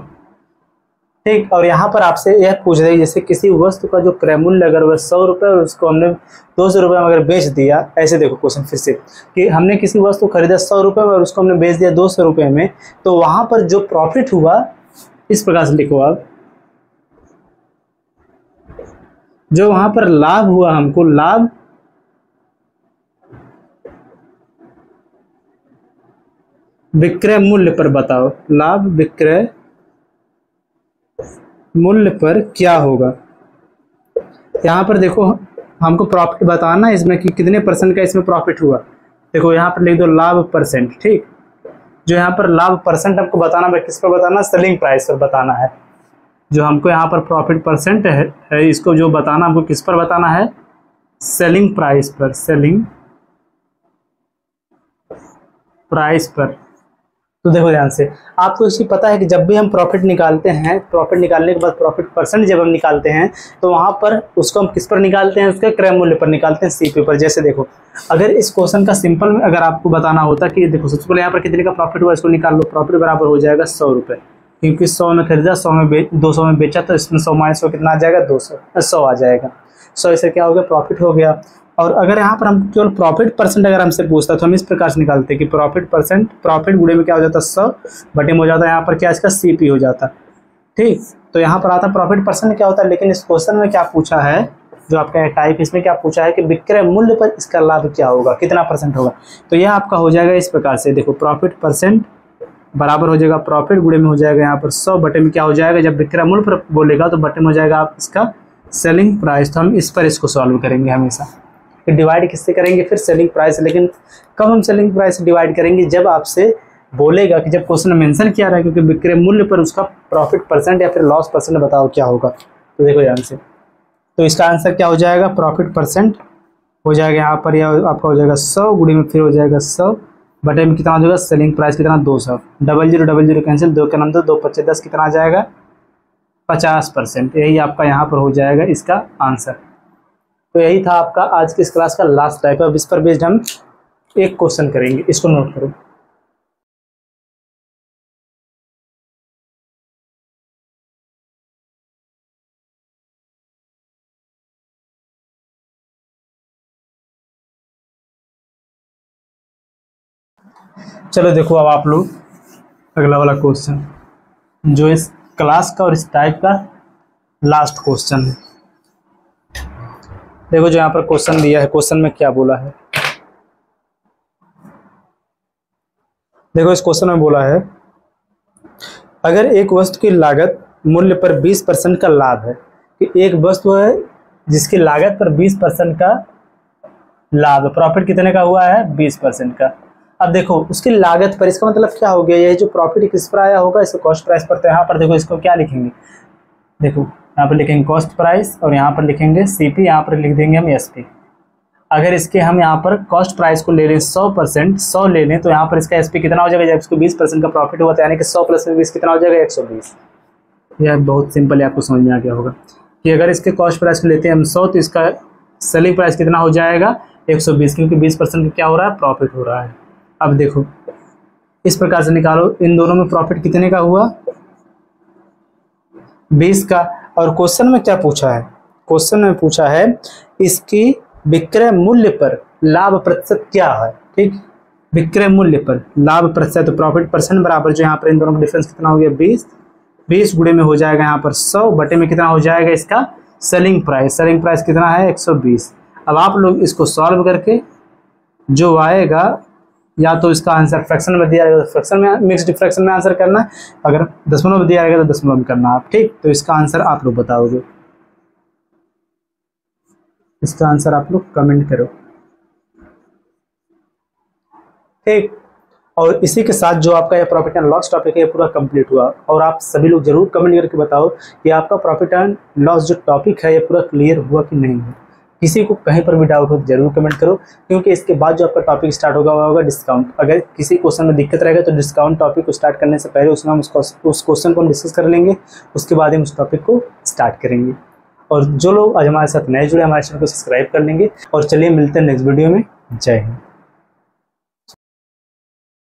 ठीक, और यहाँ पर आपसे यह पूछ रही है जैसे किसी वस्तु का जो क्रय मूल्य अगर वह 100 रुपये और उसको हमने 200 रुपये में अगर बेच दिया, ऐसे देखो क्वेश्चन फिर से कि हमने किसी वस्तु खरीदा 100 रुपये में और उसको हमने बेच दिया 200 रुपये में, तो वहाँ पर जो प्रॉफिट हुआ इस प्रकार से लिखो आप, जो वहाँ पर लाभ हुआ हमको, लाभ विक्रय मूल्य पर बताओ, लाभ विक्रय मूल्य पर क्या होगा। यहाँ पर देखो हमको प्रॉफिट बताना है इसमें कि कितने परसेंट का इसमें प्रॉफिट हुआ। देखो यहाँ पर लिख दो लाभ परसेंट, ठीक, जो यहाँ पर लाभ परसेंट हमको बताना है, किस पर बताना, सेलिंग प्राइस पर बताना है। जो हमको यहाँ पर प्रॉफिट परसेंट है इसको जो बताना हमको किस पर बताना है, सेलिंग प्राइस पर, सेलिंग प्राइस पर। तो देखो ध्यान से, आपको इसी पता है कि जब भी हम प्रॉफिट निकालते हैं, प्रॉफिट निकालने के बाद प्रॉफिट परसेंट जब हम निकालते हैं तो वहाँ पर उसको हम किस पर निकालते हैं, उसके क्रय मूल्य पर निकालते हैं, सीपी पर। जैसे देखो, अगर इस क्वेश्चन का सिंपल में अगर आपको बताना होता कि देखो सबसे पहले यहाँ पर कितने का प्रॉफिट हुआ इसको निकाल लो। प्रॉफिट बराबर हो जाएगा 100 रुपये, क्योंकि 100 में खरीदा, 200 में बेचा, तो इसमें 100 माइनस 100 कितना आ जाएगा, 100 आ जाएगा। 100 इससे क्या हो गया, प्रॉफिट हो गया। और अगर यहाँ पर हम केवल प्रॉफिट परसेंट अगर हमसे पूछता तो हम इस प्रकार से निकालते कि प्रॉफिट परसेंट, प्रॉफिट गुणे में क्या हो जाता, 100 बटे में हो जाता है यहाँ पर क्या, इसका सीपी हो जाता। ठीक, तो यहाँ पर आता प्रॉफिट परसेंट क्या होता है। लेकिन इस क्वेश्चन में क्या पूछा है, जो आपका टाइप, इसमें क्या पूछा है कि विक्रय मूल्य पर इसका लाभ क्या होगा, कितना परसेंट होगा। तो यह आपका हो जाएगा इस प्रकार से, देखो प्रॉफिट परसेंट बराबर हो जाएगा प्रॉफिट गुणे में हो जाएगा यहाँ पर 100 बटे में क्या हो जाएगा, जब विक्रय मूल्य पर बोलेगा तो बटे में हो जाएगा आप इसका सेलिंग प्राइस। तो हम इस पर इसको सॉल्व करेंगे हमेशा। फिर डिवाइड किससे करेंगे, फिर सेलिंग प्राइस। लेकिन कब हम सेलिंग प्राइस डिवाइड करेंगे, जब आपसे बोलेगा कि जब क्वेश्चन में मेंशन किया रहा है क्योंकि विक्रय मूल्य पर उसका प्रॉफिट परसेंट या फिर लॉस परसेंट बताओ क्या होगा। तो देखो ध्यान से, तो इसका आंसर क्या हो जाएगा, प्रॉफिट परसेंट हो जाएगा यहाँ पर, या आपका हो जाएगा 100 गुणे में फिर हो जाएगा 100 बटे में कितना हो जाएगा, सेलिंग प्राइस कितना 200, 0000 कैंसिल, 2 के नाम 2 25 10 कितना आ जाएगा 50%। यही आपका यहाँ पर हो जाएगा इसका आंसर। तो यही था आपका आज की इस क्लास का लास्ट टाइप। अब इस पर बेस्ड हम एक क्वेश्चन करेंगे, इसको नोट करो। चलो देखो, अब आप लोग अगला वाला क्वेश्चन जो इस क्लास का और इस टाइप का लास्ट क्वेश्चन है। देखो जो यहाँ पर क्वेश्चन दिया है, क्वेश्चन में क्या बोला है, देखो इस क्वेश्चन में बोला है अगर एक वस्तु की लागत मूल्य पर 20% का लाभ है, कि एक वस्तु है जिसकी लागत पर 20% का लाभ, प्रॉफिट कितने का हुआ है, 20% का। अब देखो उसकी लागत पर, इसका मतलब क्या हो गया, ये जो प्रॉफिट किस पर आया होगा, इसको कॉस्ट प्राइस पर। तो यहाँ पर देखो इसको क्या लिखेंगे, देखो यहाँ पर लिखेंगे कॉस्ट प्राइस और यहाँ पर लिखेंगे सीपी, यहाँ पर लिख देंगे हम एसपी। अगर इसके हम यहाँ पर कॉस्ट प्राइस को ले लें 100%, 100 ले लें, तो यहाँ पर इसका एसपी कितना हो जाएगा, जब इसको 20% का प्रॉफिट हुआ, तो यानी कि 100 प्लस 20 कितना हो जाएगा, 120। यह बहुत सिंपल है, आपको समझ में आ गया होगा कि अगर इसके कॉस्ट प्राइस को लेते हैं हम 100, तो इसका सेलिंग प्राइस कितना हो जाएगा, 120, क्योंकि 20% का क्या हो रहा है, प्रॉफिट हो रहा है। अब देखो इस प्रकार से निकालो, इन दोनों में प्रॉफिट कितने का हुआ, 20 का। और क्वेश्चन में क्या पूछा है, क्वेश्चन में पूछा है इसकी विक्रय मूल्य पर लाभ प्रतिशत क्या है। ठीक, विक्रय मूल्य पर लाभ प्रतिशत, तो प्रॉफिट परसेंट बराबर जो यहाँ पर इन दोनों का डिफरेंस कितना हो गया, 20 गुणे में हो जाएगा यहाँ पर 100 बटे में कितना हो जाएगा इसका सेलिंग प्राइस। सेलिंग प्राइस कितना है, 120। अब आप लोग इसको सॉल्व करके जो आएगा, या तो इसका आंसर फ्रैक्शन में दिया जाएगा तो फ्रैक्शन में, मिक्स्ड फ्रैक्शन में आंसर करना है, अगर दशमलव में दिया जाएगा तो दशमलव में करना आप। ठीक, तो इसका आंसर आप लोग बताओगे, इसका आंसर आप लोग कमेंट करो। ठीक, और इसी के साथ जो आपका ये प्रॉफिट एंड लॉस टॉपिक है पूरा कंप्लीट हुआ। और आप सभी लोग जरूर कमेंट करके बताओ कि आपका प्रॉफिट एंड लॉस जो टॉपिक है ये पूरा क्लियर हुआ कि नहीं हुआ। किसी को कहीं पर भी डाउट हो तो जरूर कमेंट करो, क्योंकि इसके बाद जो आपका टॉपिक स्टार्ट होगा डिस्काउंट। अगर किसी क्वेश्चन में दिक्कत रहेगा तो डिस्काउंट टॉपिक को स्टार्ट करने से पहले उसमें हम उस क्वेश्चन को हम डिस्कस कर लेंगे, उसके बाद हम उस टॉपिक को स्टार्ट करेंगे। और जो लोग आज हमारे साथ नए जुड़े, हमारे चैनल को सब्सक्राइब कर लेंगे। और चलिए मिलते हैं नेक्स्ट वीडियो में। जय हिंद।